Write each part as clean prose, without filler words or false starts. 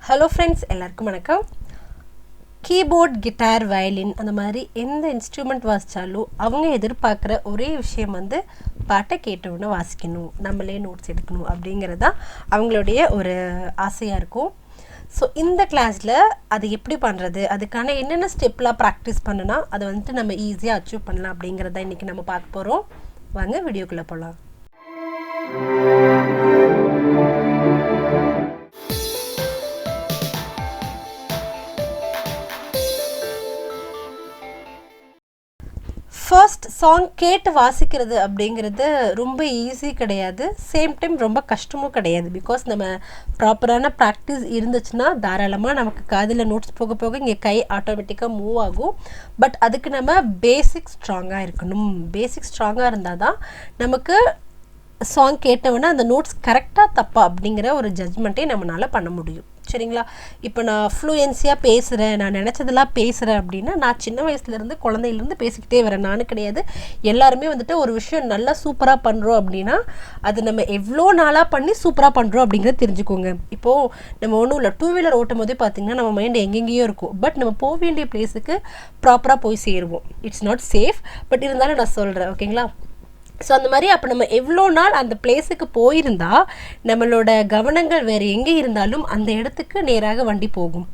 Hello friends, எல்லாருக்கும் வணக்கம். Keyboard, guitar, violin அந்த மாதிரி எந்த இன்ஸ்ட்ருமெண்ட் வாசிச்சாலும் அவங்க எதிர்பார்க்குற ஒரே விஷயம் வந்து பாட்டை கேட்டவுடனே வாசிக்கணும், நம்மளே நோட்ஸ் எடுக்கணும் அப்படிங்கிறது தான் அவங்களுடைய ஒரு ஆசையாக இருக்கும். ஸோ இந்த கிளாஸில் அது எப்படி பண்ணுறது, அதுக்கான என்னென்ன ஸ்டெப்லாம் ப்ராக்டிஸ் பண்ணுனா அதை வந்துட்டு நம்ம ஈஸியாக அச்சீவ் பண்ணலாம் அப்படிங்கிறத இன்றைக்கி நம்ம பார்க்க போகிறோம். வாங்க வீடியோக்குள்ளே போகலாம். ஃபர்ஸ்ட் சாங் கேட்டு வாசிக்கிறது அப்படிங்கிறது ரொம்ப ஈஸி கிடையாது, சேம் டைம் ரொம்ப கஷ்டமும் கிடையாது. பிகாஸ் நம்ம ப்ராப்பரான ப்ராக்டிஸ் இருந்துச்சுன்னா தாராளமாக நமக்கு காதில் நோட்ஸ் போக போக இங்கே கை ஆட்டோமேட்டிக்காக மூவ் ஆகும். பட் அதுக்கு நம்ம பேசிக் ஸ்ட்ராங்காக இருக்கணும். பேசிக் ஸ்ட்ராங்காக இருந்தால் தான் நமக்கு சாங் கேட்டவொன்னே அந்த நோட்ஸ் கரெக்டாக தப்பா அப்படிங்கிற ஒரு ஜட்ஜ்மெண்ட்டே நம்மளால் பண்ண முடியும். சரிங்களா? இப்போ நான் ஃப்ளூயன்சியாக பேசுகிறேன், நான் நினச்சதெல்லாம் பேசுகிறேன் அப்படின்னா நான் சின்ன வயசுலேருந்து குழந்தையிலேருந்து பேசிக்கிட்டே வரேன். நானும் கிடையாது, எல்லாருமே வந்துட்டு ஒரு விஷயம் நல்லா சூப்பராக பண்ணுறோம் அப்படின்னா அது நம்ம எவ்வளோ நாளாக பண்ணி சூப்பராக பண்ணுறோம் அப்படிங்கிறத தெரிஞ்சுக்கோங்க. இப்போது நம்ம ஒன்றும் இல்லை, டூ வீலர் ஓட்டும் போதே பார்த்திங்கன்னா நம்ம மைண்ட் எங்கெங்கேயோ இருக்கும். பட் நம்ம போக வேண்டிய பிளேஸுக்கு ப்ராப்பராக போய் சேருவோம். இட்ஸ் நாட் சேஃப், பட் இருந்தாலும் நான் சொல்கிறேன், ஓகேங்களா? ஸோ அந்த மாதிரி அப்போ நம்ம எவ்வளோ நாள் அந்த பிளேஸுக்கு போயிருந்தால் நம்மளோட கவனங்கள் வேறு எங்கே இருந்தாலும் அந்த இடத்துக்கு நேராக வண்டி போகும்.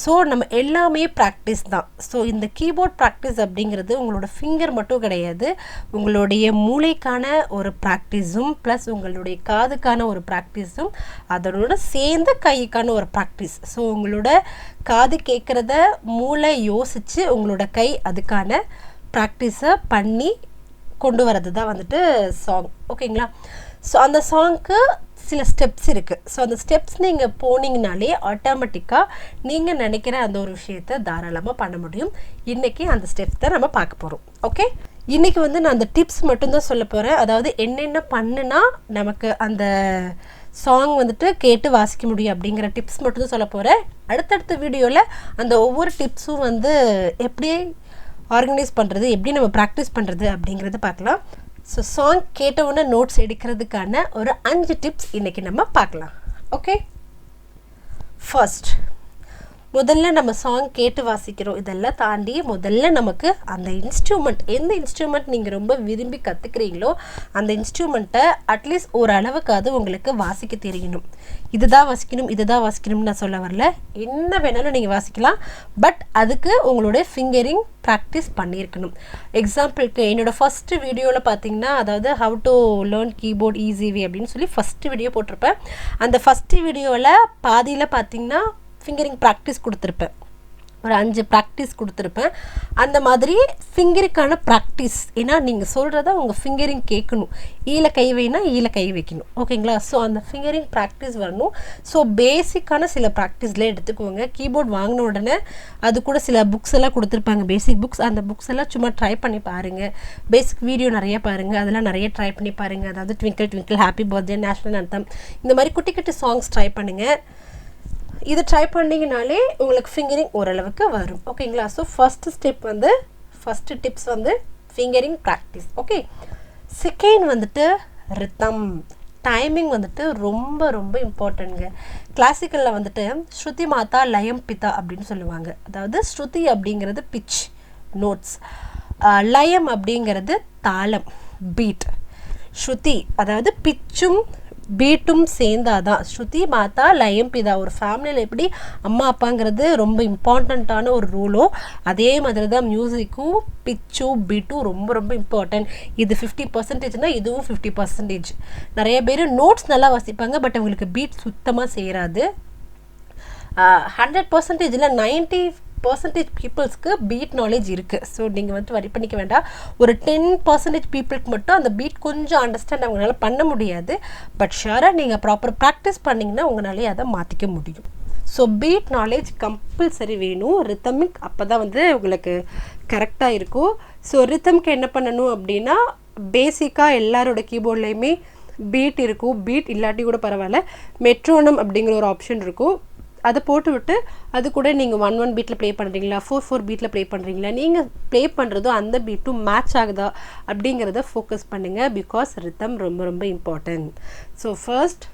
ஸோ நம்ம எல்லாமே ப்ராக்டிஸ் தான். ஸோ இந்த கீபோர்ட் ப்ராக்டிஸ் அப்படிங்கிறது உங்களோட ஃபிங்கர் மட்டும் கிடையாது, உங்களுடைய மூளைக்கான ஒரு ப்ராக்டிஸும் ப்ளஸ் உங்களுடைய காதுக்கான ஒரு ப்ராக்டிஸும் அதனோட சேர்ந்த கைக்கான ஒரு ப்ராக்டிஸ். ஸோ உங்களோட காது கேட்குறத மூளை யோசித்து உங்களோட கை அதுக்கான ப்ராக்டிஸை பண்ணி கொண்டு வரது தான் வந்துட்டு சாங், ஓகேங்களா? ஸோ அந்த சாங்க்கு சில ஸ்டெப்ஸ் இருக்குது. ஸோ அந்த ஸ்டெப்ஸ் நீங்கள் போனீங்கனாலே ஆட்டோமேட்டிக்காக நீங்கள் நினைக்கிற அந்த ஒரு விஷயத்தை தாராளமாக பண்ண முடியும். இன்றைக்கி அந்த ஸ்டெப்ஸ் தான் நம்ம பார்க்க போகிறோம். ஓகே, இன்றைக்கி வந்து நான் அந்த டிப்ஸ் மட்டும்தான் சொல்ல போகிறேன். அதாவது என்னென்ன பண்ணுனா நமக்கு அந்த சாங் வந்துட்டு கேட்டு வாசிக்க முடியும் அப்படிங்கிற டிப்ஸ் மட்டும்தான் சொல்ல போகிறேன். அடுத்தடுத்த வீடியோவில் அந்த ஒவ்வொரு டிப்ஸும் வந்து எப்படி ஆர்கனைஸ் பண்ணுறது, எப்படி நம்ம ப்ராக்டிஸ் பண்ணுறது அப்படிங்கிறத பார்க்கலாம். ஸோ சாங் கேட்டவுடனே நோட்ஸ் எடுக்கிறதுக்கான ஒரு 5 டிப்ஸ் இன்றைக்கி நம்ம பார்க்கலாம். ஓகே, ஃபர்ஸ்ட் முதல்ல நம்ம சாங் கேட்டு வாசிக்கிறோம், இதெல்லாம் தாண்டி முதல்ல நமக்கு அந்த இன்ஸ்ட்ருமெண்ட், எந்த இன்ஸ்ட்ருமெண்ட் நீங்கள் ரொம்ப விரும்பி கற்றுக்குறீங்களோ அந்த இன்ஸ்ட்ருமெண்ட்டை அட்லீஸ்ட் ஒரு அளவுக்காவது உங்களுக்கு வாசிக்க தெரியணும். இதுதான் வாசிக்கணும், இதுதான் வாசிக்கணும்னு நான் சொல்ல வரல, என்ன வேணாலும் நீங்கள் வாசிக்கலாம். பட் அதுக்கு உங்களுடைய ஃபிங்கரிங் ப்ராக்டிஸ் பண்ணியிருக்கணும். எக்ஸாம்பிளுக்கு என்னோடய ஃபஸ்ட்டு வீடியோவில் பார்த்தீங்கன்னா, அதாவது how to learn keyboard easy way அப்படின்னு சொல்லி ஃபஸ்ட்டு வீடியோ போட்டிருப்பேன். அந்த ஃபஸ்ட்டு வீடியோவில் பாதியில் பார்த்தீங்கன்னா ஃபிங்கரிங் ப்ராக்டிஸ் கொடுத்துருப்பேன், ஒரு 5 ப்ராக்டிஸ் கொடுத்துருப்பேன். அந்த மாதிரி ஃபிங்கருக்கான ப்ராக்டிஸ், ஏன்னா நீங்கள் சொல்கிறத உங்கள் ஃபிங்கரிங் கேட்கணும். ஈல கை வைனா ஈல கை வைக்கணும், ஓகேங்களா? ஸோ அந்த ஃபிங்கரிங் ப்ராக்டிஸ் வரணும். ஸோ பேசிக்கான சில ப்ராக்டிஸ்லாம் எடுத்துக்கோங்க. கீபோர்ட் வாங்கின உடனே அது கூட சில புக்ஸ் எல்லாம் கொடுத்துருப்பாங்க, பேசிக் புக்ஸ். அந்த புக்ஸ் எல்லாம் சும்மா ட்ரை பண்ணி பாருங்கள். பேசிக் வீடியோ நிறைய பாருங்கள், அதெல்லாம் நிறைய ட்ரை பண்ணி பாருங்கள். அதாவது twinkle twinkle, happy birthday, national anthem, இந்த மாதிரி குட்டி குட்டி சாங்ஸ் ட்ரை பண்ணுங்கள். இது ட்ரை பண்ணிங்கனாலே உங்களுக்கு ஃபிங்கரிங் ஓரளவுக்கு வரும், ஓகேங்களா? ஸோ ஃபஸ்ட்டு டிப்ஸ் வந்து ஃபிங்கரிங் ப்ராக்டிஸ். ஓகே, செகண்ட் வந்துட்டு ரித்தம், டைமிங் வந்துட்டு ரொம்ப ரொம்ப இம்பார்ட்டன்ட்ங்க. கிளாசிக்கலில் வந்துட்டு ஸ்ருதி மாதா லயம் பிதா அப்படின்னு சொல்லுவாங்க. அதாவது ஸ்ருதி அப்படிங்கிறது பிச் நோட்ஸ், லயம் அப்படிங்கிறது தாளம் பீட். ஸ்ருதி அதாவது பிச்சும் பீட்டும் சேர்ந்தாதான் ஸ்ருதி மாதா லயம் பிதா. ஒரு ஃபேமிலியில் எப்படி அம்மா அப்பாங்கிறது ரொம்ப இம்பார்ட்டண்ட்டான ஒரு ரோலோ, அதே மாதிரி தான் மியூசிக்கும் பிச்சும் பீட்டும் ரொம்ப ரொம்ப இம்பார்ட்டன்ட். இது 50%னா இதுவும் 50%. நிறைய பேர் நோட்ஸ் நல்லா வாசிப்பாங்க, பட் அவங்களுக்கு பீட் சுத்தமாக சேராது. 100%ல் 90% பீப்புள்ஸ்க்கு பீட் நாலேஜ் இருக்குது. ஸோ நீங்கள் வந்துட்டு வரி பண்ணிக்க வேண்டாம். ஒரு 10% பீப்புளுக்கு மட்டும் அந்த பீட் கொஞ்சம் அண்டர்ஸ்டாண்ட் அவங்களால பண்ண முடியாது. பட் ஷுவராக நீங்கள் ப்ராப்பர் ப்ராக்டிஸ் பண்ணிங்கன்னா உங்களாலே அதை மாற்றிக்க முடியும். ஸோ பீட் நாலேஜ் கம்பல்சரி வேணும். ரித்தமிக் அப்போ தான் வந்து உங்களுக்கு கரெக்டாக இருக்கும். ஸோ ரித்தம்க்கு என்ன பண்ணணும் அப்படின்னா, பேசிக்காக எல்லாரோட கீபோர்ட்லேயுமே பீட் இருக்கும். பீட் இல்லாட்டி கூட பரவாயில்ல, மெட்ரோனம் அப்படிங்கிற ஒரு ஆப்ஷன் இருக்கும். அதை போட்டு விட்டு அது கூட நீங்கள் 1-1 பீட்டில் ப்ளே பண்ணுறீங்களா, 4-4 பீட்டில் ப்ளே பண்ணுறீங்களா, நீங்கள் ப்ளே பண்ணுறதும் அந்த பீட்டும் மேட்ச் ஆகுதா அப்படிங்கிறத ஃபோக்கஸ் பண்ணுங்கள். பிகாஸ் ரித்தம் ரொம்ப ரொம்ப important. So first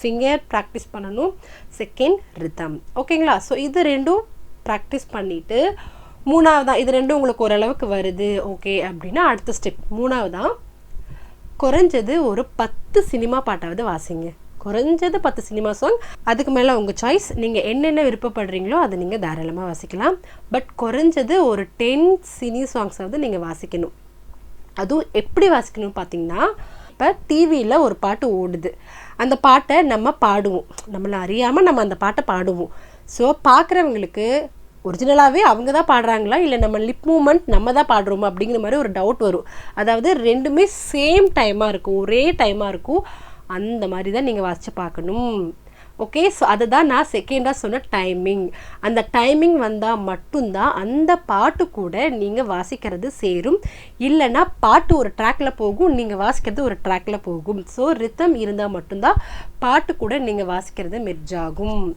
finger practice பண்ணணும், செகண்ட் ரிதம். ஓகேங்களா? ஸோ இது ரெண்டும் ப்ராக்டிஸ் பண்ணிவிட்டு மூணாவதான் இது ரெண்டும் உங்களுக்கு ஓரளவுக்கு வருது ஓகே அப்படின்னா அடுத்த ஸ்டெப் மூணாவதான் குறைஞ்சது ஒரு 10 சினிமா பாட்டாவது வாசிங்க. குறைஞ்சது 10 சினிமா சாங், அதுக்கு மேலே உங்கள் சாய்ஸ். நீங்கள் என்னென்ன விருப்பப்படுறீங்களோ அதை நீங்கள் தாராளமாக வாசிக்கலாம். பட் குறைஞ்சது ஒரு 10 சினி சாங்ஸாவது நீங்கள் வாசிக்கணும். அதுவும் எப்படி வாசிக்கணும்னு பார்த்தீங்கன்னா, இப்போ டிவியில் ஒரு பாட்டு ஓடுது, அந்த பாட்டை நம்ம பாடுவோம், நம்மளை அறியாமல் நம்ம அந்த பாட்டை பாடுவோம். ஸோ பார்க்குறவங்களுக்கு ஒரிஜினலாகவே அவங்க தான் பாடுறாங்களா இல்லை நம்ம லிப் மூமெண்ட் நம்ம தான் பாடுறோமா அப்படிங்கிற மாதிரி ஒரு டவுட் வரும். அதாவது ரெண்டுமே சேம் டைமாக இருக்கும், ஒரே டைமாக இருக்கும். அந்த மாதிரி தான் நீங்கள் வாசித்து பார்க்கணும். ஓகே, ஸோ அதுதான் நான் செகண்டாக சொன்ன டைமிங். அந்த டைமிங் வந்தால் மட்டும்தான் அந்த பாட்டு கூட நீங்கள் வாசிக்கிறது சேரும். இல்லைன்னா பாட்டு ஒரு ட்ராக்கில் போகும், நீங்கள் வாசிக்கிறது ஒரு ட்ராக்கில் போகும். ஸோ ரித்தம் இருந்தால் மட்டும்தான் பாட்டு கூட நீங்கள் வாசிக்கிறது மெர்ஜ் ஆகும்.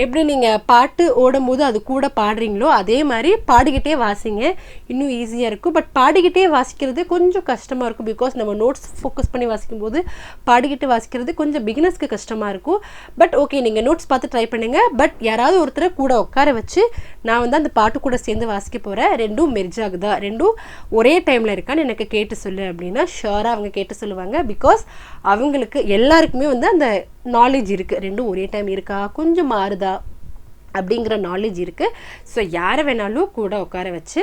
எப்படி நீங்கள் பாட்டு ஓடும்போது அது கூட பாடுறீங்களோ அதே மாதிரி பாடிக்கிட்டே வாசிங்க, இன்னும் ஈஸியாக இருக்கும். பட் பாடிக்கிட்டே வாசிக்கிறது கொஞ்சம் கஷ்டமாக இருக்கும். பிகாஸ் நம்ம நோட்ஸ் ஃபோக்கஸ் பண்ணி வாசிக்கும்போது பாடிக்கிட்டு வாசிக்கிறது கொஞ்சம் பிகினர்ஸ்க்கு கஷ்டமாக இருக்கும். பட் ஓகே, நீங்கள் நோட்ஸ் பார்த்து ட்ரை பண்ணுங்கள். பட் யாராவது ஒருத்தரை கூட உட்கார வச்சு நான் வந்து அந்த பாட்டு கூட சேர்ந்து வாசிக்க போகிறேன், ரெண்டும் மெர்ஜ் ஆகுதா, ரெண்டும் ஒரே டைமில் இருக்கான்னு எனக்கு கேட்டு சொல்லு அப்படின்னா ஷுவராக அவங்க கேட்டு சொல்லுவாங்க. பிகாஸ் அவங்களுக்கு எல்லாருக்குமே வந்து அந்த நாலேஜ் இருக்குது, ரெண்டும் ஒரே டைம் இருக்கா கொஞ்சம் மாறுதா அப்படிங்கிற நாலேஜ் இருக்குது. ஸோ யாரை வேணாலும் கூட உட்கார வச்சு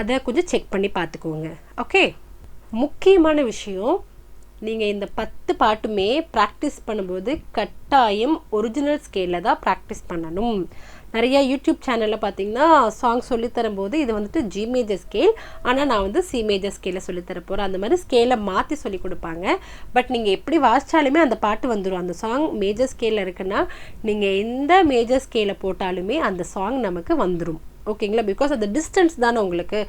அதை கொஞ்சம் செக் பண்ணி பார்த்துக்கோங்க. ஓகே, முக்கியமான விஷயம், நீங்கள் இந்த 10 பாட்டுமே ப்ராக்டிஸ் பண்ணும்போது கட்டாயம் ஒரிஜினல் ஸ்கேலில் தான் ப்ராக்டிஸ் பண்ணணும். நிறைய யூடியூப் சேனலில் பார்த்தீங்கன்னா சாங் சொல்லித்தரும்போது இது வந்துட்டு ஜி மேஜர் ஸ்கேல், ஆனால் நான் வந்து சி மேஜர் ஸ்கேலில் சொல்லித்தர போகிறேன். அந்த மாதிரி ஸ்கேலை மாற்றி சொல்லி கொடுப்பாங்க. பட் நீங்கள் எப்படி வாசித்தாலுமே அந்த பாட்டு வந்துடும். அந்த சாங் மேஜர் ஸ்கேலில் இருக்குன்னா நீங்கள் எந்த மேஜர் ஸ்கேலை போட்டாலுமே அந்த சாங் நமக்கு வந்துடும். ஓகேங்களா? பிகாஸ் அது டிஸ்டன்ஸ் தானே, உங்களுக்கு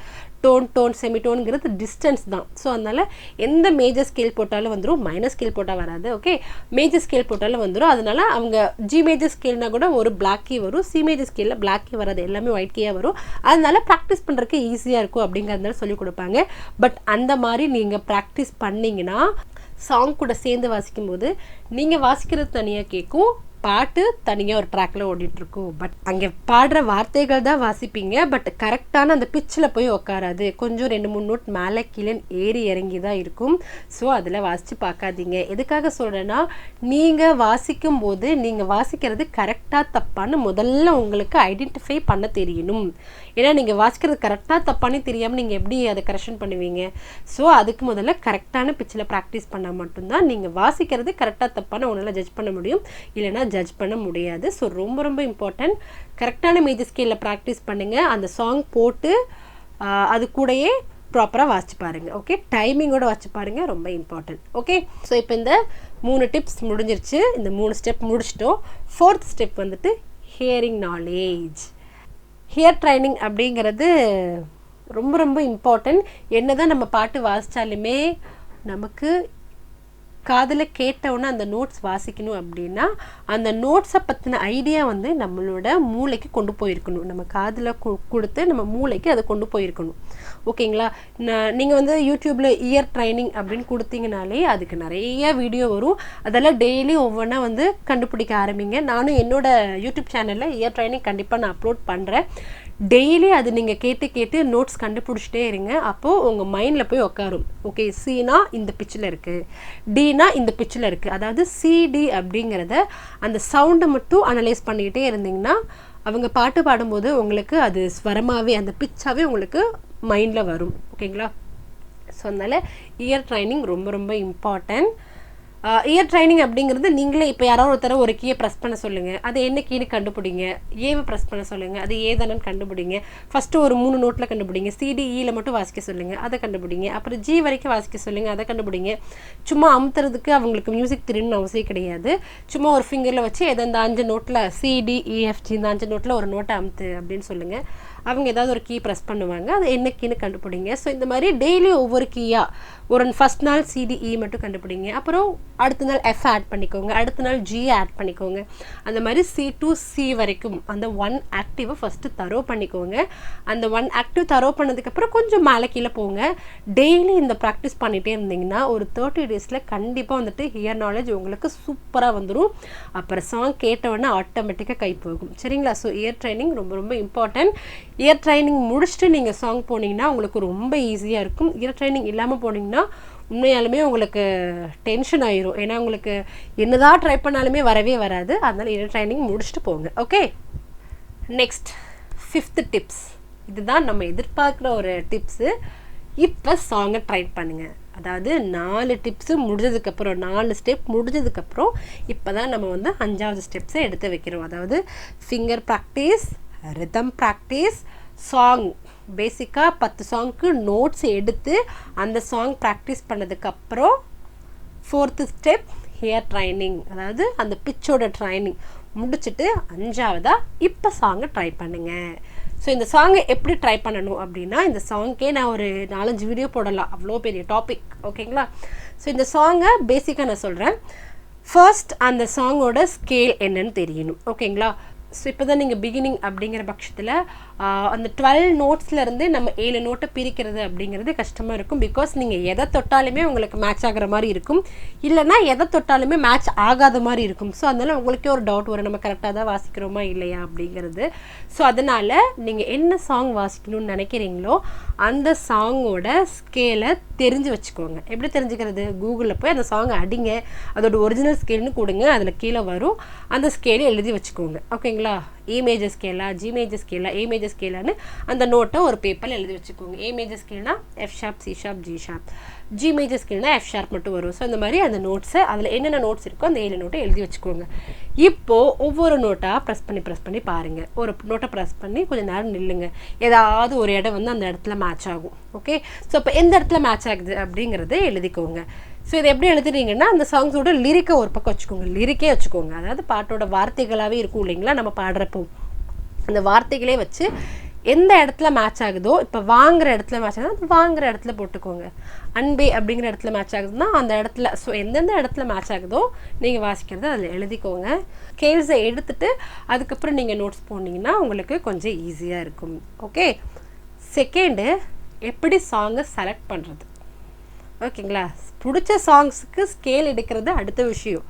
டோன் செமிடோனுங்கிறது டிஸ்டன்ஸ் தான். ஸோ அதனால் எந்த மேஜர் ஸ்கேல் போட்டாலும் வந்துடும், மைனர் ஸ்கேல் போட்டால் வராது. ஓகே, மேஜர் ஸ்கேல் போட்டாலும் வந்துடும். அதனால அவங்க ஜி மேஜர் ஸ்கேல்னா கூட ஒரு பிளாக் கீ வரும், சி மேஜர் ஸ்கேலில் பிளாக் கீ வராது, எல்லாமே ஒயிட் கீயாக வரும். அதனால ப்ராக்டிஸ் பண்ணுறதுக்கு ஈஸியாக இருக்கும் அப்படிங்கிறதுனால சொல்லிக் கொடுப்பாங்க. பட் அந்த மாதிரி நீங்கள் ப்ராக்டிஸ் பண்ணிங்கன்னா சாங் கூட சேர்ந்து வாசிக்கும்போது நீங்கள் வாசிக்கிறது தனியாக கேட்கும், பாட்டு தனியாக ஒரு ட்ராக்ல ஓடிட்டுருக்கும். பட் அங்கே பாடுற வார்த்தைகள் தான் வாசிப்பீங்க. பட் கரெக்டான அந்த பிச்சில் போய் உட்காராது, கொஞ்சம் 2-3 நோட் மேலே கீழே ஏறி இறங்கி தான் இருக்கும். ஸோ அதில் வாசித்து பார்க்காதீங்க. எதுக்காக சொல்கிறேன்னா, நீங்கள் வாசிக்கும் போது நீங்கள் வாசிக்கிறது கரெக்டாக தப்பான்னு முதல்ல உங்களுக்கு ஐடென்டிஃபை பண்ண தெரியணும். ஏன்னா நீங்கள் வாசிக்கிறது கரெக்டாக தப்பானே தெரியாமல் நீங்கள் எப்படி அதை கரெக்ஷன் பண்ணுவீங்க? ஸோ அதுக்கு முதல்ல கரெக்டான பிச்சில் ப்ராக்டிஸ் பண்ணால் மட்டும்தான் நீங்கள் வாசிக்கிறது கரெக்டாக தப்பான உங்களால் ஜட்ஜ் பண்ண முடியும், இல்லைனா ஜட்ஜ் பண்ண முடியாது. ஸோ ரொம்ப ரொம்ப இம்பார்ட்டன்ட், கரெக்டான மேஜர் ஸ்கேலில் ப்ராக்டிஸ் பண்ணுங்கள். அந்த சாங் போட்டு அது கூடயே ப்ராப்பராக வாசிச்சு பாருங்கள். ஓகே, டைமிங்கோட வாசிச்சு பாருங்கள், ரொம்ப இம்பார்ட்டன்ட். ஓகே, ஸோ இப்போ இந்த 3 டிப்ஸ் முடிஞ்சிருச்சு. இந்த 3 ஸ்டெப் முடிச்சிட்டோம். 4th ஸ்டெப் வந்துட்டு ஹியரிங் நாலேஜ். ஹியர் ட்ரைனிங் அப்படிங்கிறது ரொம்ப ரொம்ப இம்பார்ட்டன்ட். என்ன தான் நம்ம பாட்டு வாசித்தாலுமே நமக்கு காதில் கேட்டவுடனே அந்த நோட்ஸ் வாசிக்கணும் அப்படின்னா அந்த நோட்ஸை பற்றின ஐடியா வந்து நம்மளோட மூளைக்கு கொண்டு போயிருக்கணும். நம்ம காதில் கொடுத்து நம்ம மூளைக்கு அதை கொண்டு போயிருக்கணும். ஓகேங்களா? நீங்கள் வந்து யூடியூப்பில் இயர் ட்ரைனிங் அப்படின்னு கொடுத்தீங்கனாலே அதுக்கு நிறைய வீடியோ வரும். அதெல்லாம் டெய்லி ஒவ்வொன்றா வந்து கண்டுபிடிக்க ஆரம்பிங்க. நானும் என்னோடய யூடியூப் சேனலில் இயர் ட்ரைனிங் கண்டிப்பாக நான் அப்லோட் பண்ணுறேன். டெய்லி அது நீங்கள் கேட்டு கேட்டு நோட்ஸ் கண்டுபிடிச்சிட்டே இருங்க. அப்போது உங்கள் மைண்டில் போய் உட்காரும். ஓகே, சினா இந்த பிச்சில் இருக்குது, டினா இந்த பிச்சில் இருக்குது. அதாவது சிடி அப்படிங்கிறத அந்த சவுண்டை மட்டும் அனலைஸ் பண்ணிக்கிட்டே இருந்தீங்கன்னா அவங்க பாட்டு பாடும்போது உங்களுக்கு அது ஸ்வரமாகவே அந்த பிச்சாகவே உங்களுக்கு மைண்டில் வரும். ஓகேங்களா? ஸோ அதனால் இயர் ட்ரைனிங் ரொம்ப ரொம்ப இம்பார்ட்டன்ட். இயர் ட்ரைனிங் அப்படிங்கிறது நீங்களே இப்போ யாராவது ஒருத்தர ஒரு கீயை ப்ரெஸ் பண்ண சொல்லுங்கள், அது என்ன கீன்னு கண்டுபிடிங்க. ஏவை ப்ரெஸ் பண்ண சொல்லுங்கள், அது ஏதானு கண்டுபிடிங்க. ஃபஸ்ட்டு ஒரு 3 நோட்டில் கண்டுபிடிங்க. சிடிஇயில் மட்டும் வாசிக்க சொல்லுங்கள், அதை கண்டுபிடிங்க. அப்புறம் ஜி வரைக்கும் வாசிக்க சொல்லுங்கள், அதை கண்டுபிடிங்க. சும்மா அமுத்துறதுக்கு அவங்களுக்கு மியூசிக் தெரியும்னு அவசியம் கிடையாது. சும்மா ஒரு ஃபிங்கரில் வச்சு எதை இந்த 5 நோட்டில் சிடிஇஎஃப்ஜி இந்த 5 நோட்டில் ஒரு நோட்டை அமுத்து அப்படின்னு சொல்லுங்கள். அவங்க ஏதாவது ஒரு கீ ப்ரெஸ் பண்ணுவாங்க, அது என்ன கீன்னு கண்டுபிடிங்க. ஸோ இந்த மாதிரி டெய்லி ஒவ்வொரு கீயாக ஒரு ஃபஸ்ட் நாள் சிடிஇ மட்டும் கண்டுபிடிங்க, அப்புறம் அடுத்த நாள் எஃப் ஆட் பண்ணிக்கோங்க, அடுத்த நாள் ஜி ஆட் பண்ணிக்கோங்க. அந்த மாதிரி சி டு சி வரைக்கும் அந்த 1 ஆக்டிவை ஃபஸ்ட்டு தரோ பண்ணிக்கோங்க. அந்த 1 ஆக்டிவ் தரோ பண்ணதுக்கப்புறம் கொஞ்சம் மேலே கீழே போங்க. டெய்லி இந்த ப்ராக்டிஸ் பண்ணிகிட்டே இருந்தீங்கன்னா ஒரு 30 டேஸில் கண்டிப்பாக வந்துட்டு ஹியர் நாலேஜ் உங்களுக்கு சூப்பராக வந்துடும். அப்புறம் சாங் கேட்டவுடனே ஆட்டோமேட்டிக்காக கை போகும். சரிங்களா? ஸோ இயர் ட்ரைனிங் ரொம்ப ரொம்ப இம்பார்ட்டன்ட். இயர் ட்ரைனிங் முடிச்சுட்டு நீங்கள் சாங் போனீங்கன்னா உங்களுக்கு ரொம்ப ஈஸியாக இருக்கும். இயர் ட்ரைனிங் இல்லாமல் போனீங்கன்னா உண்மையாலுமே உங்களுக்கு டென்ஷன் ஆயிரும். ஏன்னா உங்களுக்கு என்னதான் ட்ரை பண்ணாலுமே வரவே வராது. அதனால் இயர் ட்ரைனிங் முடிச்சுட்டு போங்க. Okay, next 5th tips. இதுதான் நம்ம எதிர்பார்க்குற ஒரு டிப்ஸு. இப்போ சாங்கை ட்ரை பண்ணுங்கள். அதாவது 4 டிப்ஸு முடிஞ்சதுக்கப்புறம் 4 ஸ்டெப் முடிஞ்சதுக்கப்புறம் இப்போ தான் நம்ம வந்து 5வது ஸ்டெப்ஸை எடுத்து வைக்கிறோம். அதாவது finger practice, rhythm practice, song பேசிக்காக 10 சாங்க்கு நோட்ஸ் எடுத்து அந்த சாங் ப்ராக்டிஸ் பண்ணதுக்கப்புறம் 4th ஸ்டெப் ஹியர் ட்ரைனிங், அதாவது அந்த பிச்சோட ட்ரைனிங் முடிச்சுட்டு 5வதாக இப்போ சாங்கை ட்ரை பண்ணுங்கள். ஸோ இந்த சாங்கை எப்படி ட்ரை பண்ணணும் அப்படின்னா, இந்த சாங்க்கே நான் ஒரு 4-5 வீடியோ போடலாம், அவ்வளோ பெரிய டாபிக். ஓகேங்களா? ஸோ இந்த சாங்கை பேசிக்காக நான் சொல்கிறேன். ஃபர்ஸ்ட் அந்த சாங்கோட ஸ்கேல் என்னன்னு தெரியணும். ஓகேங்களா? ஸோ இப்போ தான் நீங்கள் பிகினிங் அப்படிங்கிற பட்சத்தில் அந்த 12 நோட்ஸ்லேருந்து நம்ம 7 நோட்டை பிரிக்கிறது அப்படிங்கிறது கஷ்டமாக இருக்கும். பிகாஸ் நீங்கள் எதை தொட்டாலுமே உங்களுக்கு மேட்ச் ஆகிற மாதிரி இருக்கும், இல்லைனா எதை தொட்டாலுமே மேட்ச் ஆகாத மாதிரி இருக்கும். ஸோ அதனால் உங்களுக்கே ஒரு டவுட் வரும், நம்ம கரெக்டாக தான் வாசிக்கிறோமா இல்லையா அப்படிங்கிறது. ஸோ அதனால் நீங்கள் என்ன சாங் வாசிக்கணும்னு நினைக்கிறீங்களோ அந்த சாங்கோட ஸ்கேலை தெரிஞ்சு வச்சுக்கோங்க. எப்படி தெரிஞ்சுக்கிறது? கூகுளில் போய் அந்த சாங்கை அடிங்க, அதோட ஒரிஜினல் ஸ்கேல்னு கொடுங்க, அதில் கீழே வரும். அந்த ஸ்கேலை எழுதி வச்சுக்கோங்க. ஓகேங்களா? ஏ மேஜர் ஸ்கேலா, ஜி மேஜர் ஸ்கேலா, ஏ மேஜர் ஸ்கேலான்னு அந்த நோட்டை ஒரு பேப்பரில் எழுதி வச்சுக்கோங்க. ஏ மேஜர் ஸ்கேல்னா F sharp, C sharp, G sharp. G major ஸ்கேல்னா எஃப் ஷார்ப் மட்டும் வரும். ஸோ அந்த மாதிரி அந்த நோட்ஸை அதில் என்னென்ன நோட்ஸ் இருக்கோ அந்த 7 நோட்டை எழுதி வச்சுக்கோங்க. இப்போது ஒவ்வொரு நோட்டாக ப்ரெஸ் பண்ணி பாருங்கள். ஒரு நோட்டை ப்ரெஸ் பண்ணி கொஞ்சம் நேரம் நில்லுங்க. ஏதாவது ஒரு இடம் வந்து அந்த இடத்துல மேட்ச் ஆகும். ஓகே, ஸோ இப்போ எந்த இடத்துல மேட்ச் ஆகுது அப்படிங்கிறத எழுதிக்கோங்க. ஸோ இதை எப்படி எழுதுறீங்கன்னா, அந்த சாங்ஸோட லிரிக்கை ஒரு பக்கம் வச்சுக்கோங்க, லிரிக்கே வச்சுக்கோங்க. அதாவது பாட்டோட வார்த்தைகளாகவே இருக்கும் இல்லைங்களா, நம்ம பாடுறப்போ அந்த வார்த்தைகளே வச்சு எந்த இடத்துல மேட்ச் ஆகுதோ, இப்போ வாங்குகிற இடத்துல மேட்ச் ஆகுதுன்னா அது வாங்குகிற இடத்துல போட்டுக்கோங்க. அன்பே அப்படிங்கிற இடத்துல மேட்ச் ஆகுதுன்னா அந்த இடத்துல. ஸோ எந்தெந்த இடத்துல மேட்ச் ஆகுதோ நீங்கள் வாசிக்கிறத அதில் எழுதிக்கோங்க. ஸ்கேல்ஸை எடுத்துகிட்டு அதுக்கப்புறம் நீங்கள் நோட்ஸ் போனீங்கன்னா உங்களுக்கு கொஞ்சம் ஈஸியாக இருக்கும். ஓகே, செகண்டு எப்படி சாங்கை செலக்ட் பண்ணுறது. ஓகேங்களா? பிடிச்ச சாங்ஸுக்கு ஸ்கேல் எடுக்கிறது அடுத்த விஷயம்.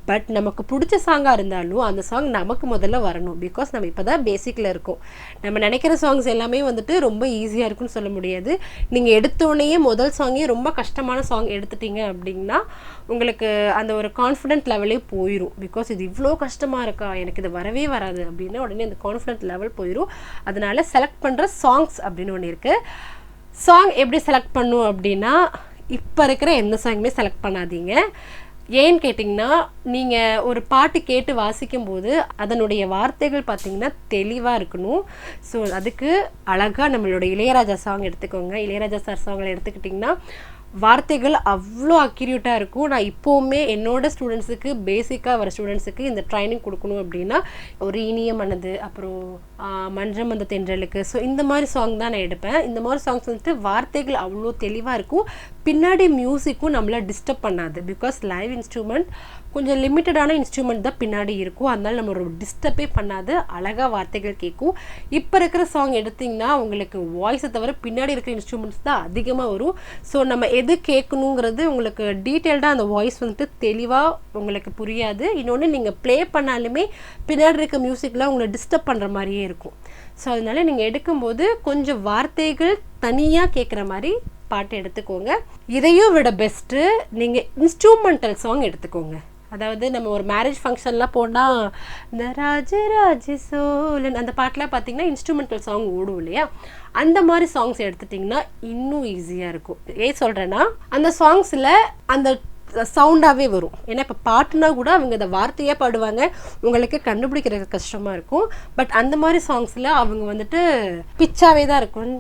பட் நமக்கு பிடிச்ச சாங்காக இருந்தாலும் அந்த சாங் நமக்கு முதல்ல வரணும். பிகாஸ் நம்ம இப்போ தான் பேசிக்கில் இருக்கோம். நம்ம நினைக்கிற சாங்ஸ் எல்லாமே வந்துட்டு ரொம்ப ஈஸியாக இருக்குன்னு சொல்ல முடியாது. நீங்கள் எடுத்தோடனேயே முதல் சாங்கே ரொம்ப கஷ்டமான சாங் எடுத்துட்டீங்க அப்படின்னா உங்களுக்கு அந்த ஒரு கான்ஃபிடென்ட் லெவலே போயிடும். பிகாஸ் இது இவ்வளோ கஷ்டமாக இருக்கா, எனக்கு இது வரவே வராது அப்படின்னா உடனே அந்த கான்ஃபிடென்ட் லெவல் போயிடும். அதனால் செலக்ட் பண்ணுற சாங்ஸ் அப்படின்னு ஒன்று இருக்குது. சாங் எப்படி செலக்ட் பண்ணும் அப்படின்னா, இப்போ இருக்கிற எந்த சாங்குமே செலக்ட் பண்ணாதீங்க. ஏன்னு கேட்டிங்கன்னா, நீங்கள் ஒரு பாட்டு கேட்டு வாசிக்கும்போது அதனுடைய வார்த்தைகள் பார்த்திங்கன்னா தெளிவாக இருக்கணும். ஸோ அதுக்கு அழகாக நம்மளோட இளையராஜா சாங் எடுத்துக்கோங்க. இளையராஜா சார் சாங்கில் எடுத்துக்கிட்டிங்கன்னா வார்த்தைகள் அவ்வளோ அக்யூரேட்டாக இருக்கும். நான் இப்போவுமே என்னோடய ஸ்டூடெண்ட்ஸுக்கு பேசிக்காக வர ஸ்டூடெண்ட்ஸுக்கு இந்த ட்ரைனிங் கொடுக்கணும் அப்படின்னா ஒரு இனிய மனது, அப்புறம் மன்றம் அந்த தென்றலுக்கு, ஸோ இந்த மாதிரி சாங் தான் நான் எடுப்பேன். இந்த மாதிரி சாங்ஸ் வந்துட்டு வார்த்தைகள் அவ்வளோ தெளிவாக இருக்கும். பின்னாடி மியூசிக்கும் நம்மளை டிஸ்டர்ப் பண்ணாது. பிகாஸ் லைவ் இன்ஸ்ட்ருமெண்ட் கொஞ்சம் லிமிட்டடான இன்ஸ்ட்ருமெண்ட் தான் பின்னாடி இருக்கும். அதனால நம்ம ஒரு டிஸ்டர்பே பண்ணாது, அழகாக வார்த்தைகள் கேட்கும். இப்போ இருக்கிற சாங் எடுத்திங்கன்னா உங்களுக்கு வாய்ஸை தவிர பின்னாடி இருக்கிற இன்ஸ்ட்ருமெண்ட்ஸ் தான் அதிகமாக வரும். ஸோ நம்ம எது கேட்கணுங்கிறது உங்களுக்கு டீட்டெயில்டாக அந்த வாய்ஸ் வந்துட்டு தெளிவாக உங்களுக்கு புரியாது. இன்னொன்று நீங்கள் ப்ளே பண்ணாலுமே பின்னாடி இருக்க மியூசிக்லாம் உங்களை டிஸ்டர்ப் பண்ணுற மாதிரியே இருக்கும். ஸோ அதனால நீங்கள் எடுக்கும்போது கொஞ்சம் வார்த்தைகள் தனியாக கேட்குற மாதிரி பாட்டு எடுத்துக்கோங்க. இதையும் விட பெஸ்ட்டு நீங்கள் இன்ஸ்ட்ருமெண்டல் சாங் எடுத்துக்கோங்க. அதாவது நம்ம ஒரு மேரேஜ் ஃபங்க்ஷன்லாம் போனால் இந்த ராஜராஜ சோழன் அந்த பாட்டெலாம் பார்த்திங்கன்னா இன்ஸ்ட்ருமெண்டல் சாங் ஓடும் இல்லையா, அந்த மாதிரி சாங்ஸ் எடுத்துட்டிங்கன்னா இன்னும் ஈஸியாக இருக்கும். ஏன் சொல்கிறேன்னா, அந்த சாங்ஸில் அந்த சவுண்டாகவே வரும். ஏன்னா இப்போ பாட்டுனா கூட அவங்க இந்த வார்த்தையாக பாடுவாங்க, உங்களுக்கு கண்டுபிடிக்கிறது கஷ்டமாக இருக்கும். பட் அந்த மாதிரி சாங்ஸில் அவங்க வந்துட்டு பிச்சாகவே தான் இருக்கும்.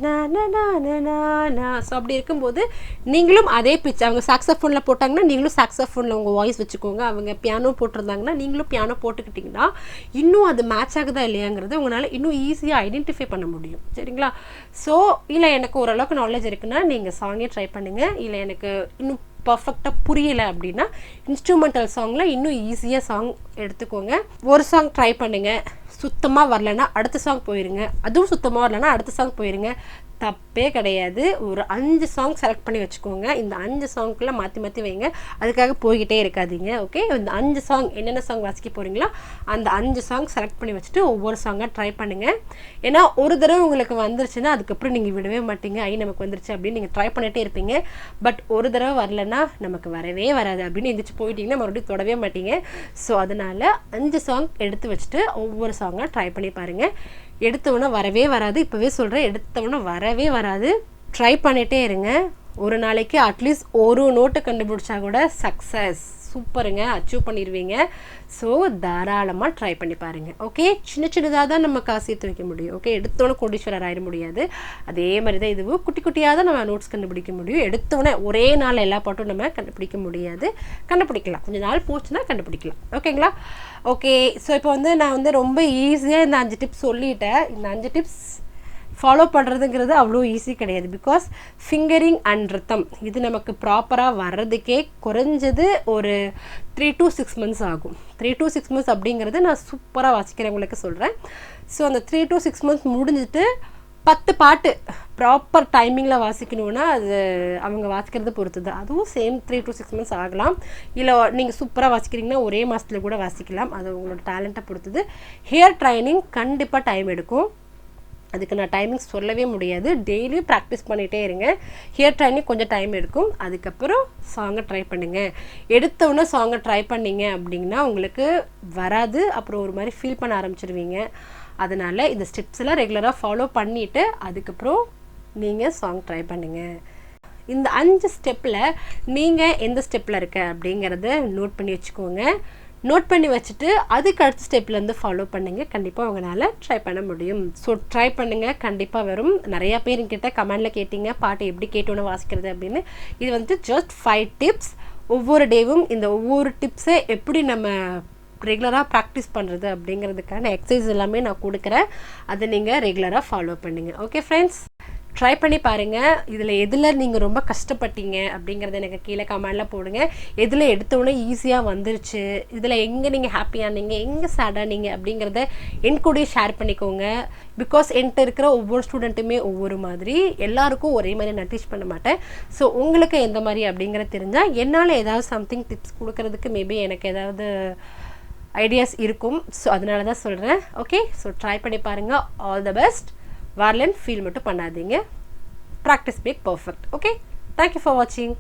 ஸோ அப்படி இருக்கும்போது நீங்களும் அதே பிச், அவங்க சாக்ஸோஃபோனில் போட்டாங்கன்னா நீங்களும் சாக்ஸோஃபோனில் உங்கள் வாய்ஸ் வச்சுக்கோங்க. அவங்க பியானோ போட்டிருந்தாங்கன்னா நீங்களும் பியானோ போட்டுக்கிட்டிங்கன்னா இன்னும் அது மேட்ச் ஆகுதா இல்லையாங்கிறது உங்களால் இன்னும் ஈஸியாக ஐடென்டிஃபை பண்ண முடியும். சரிங்களா? ஸோ இல்லை எனக்கு ஓரளவுக்கு நாலேஜ் இருக்குன்னா நீங்கள் சாங்கே ட்ரை பண்ணுங்கள். இல்லை எனக்கு இன்னும் பர்ஃபெக்டாக புரியலை அப்படின்னா இன்ஸ்ட்ருமெண்டல் சாங்கில் இன்னும் ஈஸியாக சாங் எடுத்துக்கோங்க. ஒரு சாங் ட்ரை பண்ணுங்கள், சுத்தமாக வரலன்னா அடுத்த சாங் போயிருங்க. அதுவும் சுத்தமாக வரலன்னா அடுத்த சாங் போயிருங்க. தப்பே கிடையாது. ஒரு 5 சாங் செலக்ட் பண்ணி வச்சுக்கோங்க. இந்த 5 சாங்க்குள்ளே மாற்றி மாற்றி வைங்க. அதுக்காக போய்கிட்டே இருக்காதீங்க. ஓகே, இந்த 5 சாங் என்னென்ன சாங் வாசிக்க போகிறீங்களோ அந்த 5 சாங் செலக்ட் பண்ணி வச்சுட்டு ஒவ்வொரு சாங்காக ட்ரை பண்ணுங்கள். ஏன்னா ஒரு தடவை உங்களுக்கு வந்துருச்சுன்னா அதுக்கப்புறம் நீங்கள் விடவே மாட்டீங்க. நமக்கு வந்துருச்சு அப்படின்னு நீங்கள் ட்ரை பண்ணிகிட்டே இருப்பீங்க. பட் ஒரு தடவை வரலன்னா நமக்கு வரவே வராது அப்படின்னு எந்திரிச்சு போயிட்டீங்கன்னா மறுபடியும் தொடவே மாட்டீங்க. ஸோ அதனால் 5 சாங் எடுத்து வச்சுட்டு ஒவ்வொரு சாங்காக ட்ரை பண்ணி பாருங்கள். எடுத்தவொன்னே வரவே வராது, இப்போவே சொல்கிறேன், எடுத்தவொன்னே வரவே வராது. ட்ரை பண்ணிகிட்டே இருங்க. ஒரு நாளைக்கு அட்லீஸ்ட் ஒரு நோட்டு கண்டுபிடிச்சா கூட சக்ஸஸ், சூப்பருங்க, அச்சீவ் பண்ணிடுவீங்க. ஸோ தாராளமாக ட்ரை பண்ணி பாருங்கள். ஓகே, சின்ன சின்னதாக தான் நம்ம காசு சேர்த்து வைக்க முடியும். ஓகே, எடுத்தோன்னே கோடீஸ்வரர் ஆயிட முடியாது. அதே மாதிரி தான் இதுவும் குட்டி குட்டியாக தான் நம்ம நோட்ஸ் கண்டுபிடிக்க முடியும். எடுத்தோன்னே ஒரே நாள் எல்லா பாட்டும் நம்ம கண்டுபிடிக்க முடியாது. கண்டுபிடிக்கலாம், கொஞ்சம் நாள் போச்சுன்னா கண்டுபிடிக்கலாம். ஓகேங்களா? ஓகே, ஸோ இப்போ வந்து நான் வந்து ரொம்ப ஈஸியாக இந்த 5 டிப்ஸ் சொல்லிட்டேன். இந்த 5 டிப்ஸ் ஃபாலோ பண்ணுறதுங்கிறது அவ்வளோ ஈஸி கிடையாது. பிகாஸ் ஃபிங்கரிங் அண்ட் ரித்தம் இது நமக்கு ப்ராப்பராக வர்றதுக்கே குறைஞ்சது ஒரு 3 to 6 months ஆகும். 3 to 6 months அப்படிங்கிறது நான் சூப்பராக வாசிக்கிறவங்களுக்கு சொல்கிறேன். ஸோ அந்த 3 to 6 months முடிஞ்சிட்டு 10 பாட்டு ப்ராப்பர் டைமிங்கில் வாசிக்கணுன்னா அது அவங்க வாசிக்கிறத பொறுத்து தான். அதுவும் சேம் 3 to 6 months ஆகலாம். இல்லை நீங்கள் சூப்பராக வாசிக்கிறீங்கன்னா ஒரே மாதத்தில் கூட வாசிக்கலாம். அது உங்களோட டேலண்ட்டை பொறுத்தது. ஹியர் ட்ரைனிங் கண்டிப்பாக டைம் எடுக்கும். அதுக்கு நான் டைமிங் சொல்லவே முடியாது. டெய்லியும் ப்ராக்டிஸ் பண்ணிகிட்டே இருங்க. ஹியர் ட்ரைனிங் கொஞ்சம் டைம் எடுக்கும். அதுக்கப்புறம் சாங்கை ட்ரை பண்ணுங்கள். எடுத்தோன்னே சாங்கை ட்ரை பண்ணிங்க அப்படின்னா உங்களுக்கு வராது. அப்புறம் ஒரு மாதிரி ஃபீல் பண்ண ஆரம்பிச்சிடுவீங்க. அதனால் இந்த ஸ்டெப்ஸ் எல்லாம் ரெகுலராக ஃபாலோ பண்ணிவிட்டு அதுக்கப்புறம் நீங்கள் சாங் ட்ரை பண்ணுங்கள். இந்த 5 ஸ்டெப்பில் நீங்கள் எந்த ஸ்டெப்பில் இருக்க அப்படிங்கிறத நோட் பண்ணி வச்சுக்கோங்க. நோட் பண்ணி வச்சுட்டு அதுக்கு அடுத்த ஸ்டெப்லேருந்து ஃபாலோ பண்ணுங்கள். கண்டிப்பாக உங்களால் ட்ரை பண்ண முடியும். ஸோ ட்ரை பண்ணுங்கள், கண்டிப்பாக வரும். நிறையா பேர் என்கிட்ட கமெண்டில் கேட்டிங்க பாட்டு எப்படி கேட்டோன்னு வாசிக்கிறது அப்படின்னு. இது வந்துட்டு ஜஸ்ட் 5 டிப்ஸ். ஒவ்வொரு டேவும் இந்த ஒவ்வொரு டிப்ஸை எப்படி நம்ம ரெகுலராக ப்ராக்டிஸ் பண்ணுறது அப்படிங்கிறதுக்கான எக்ஸசைஸ் எல்லாமே நான் கொடுக்குறேன். அதை நீங்கள் ரெகுலராக ஃபாலோ பண்ணுங்கள். ஓகே ஃப்ரெண்ட்ஸ், ட்ரை பண்ணி பாருங்கள். இதில் எதில் நீங்கள் ரொம்ப கஷ்டப்பட்டீங்க அப்படிங்கிறத எனக்கு கீழே கமெண்டில் போடுங்க. எதில் எடுத்தோடனே ஈஸியாக வந்துருச்சு, இதில் எங்கே நீங்கள் ஹாப்பியானீங்க, எங்கே சேடானீங்க அப்படிங்கிறத என் கூட ஷேர் பண்ணிக்கோங்க. பிகாஸ் என்கிட்ட இருக்கிற ஒவ்வொரு ஸ்டூடெண்ட்டுமே ஒவ்வொரு மாதிரி, எல்லாருக்கும் ஒரே மாதிரி நான் டீச் பண்ண மாட்டேன். ஸோ உங்களுக்கு எந்த மாதிரி அப்படிங்கிறது தெரிஞ்சால் என்னால் ஏதாவது சம்திங் டிப்ஸ் கொடுக்கறதுக்கு மேபி எனக்கு ஏதாவது ஐடியாஸ் இருக்கும். ஸோ அதனால தான் சொல்கிறேன். ஓகே, ஸோ ட்ரை பண்ணி பாருங்கள். All the best. வரலன்னு ஃபீல் மட்டும் பண்ணாதீங்க. Practice make perfect. Okay, thank you for வாட்சிங்.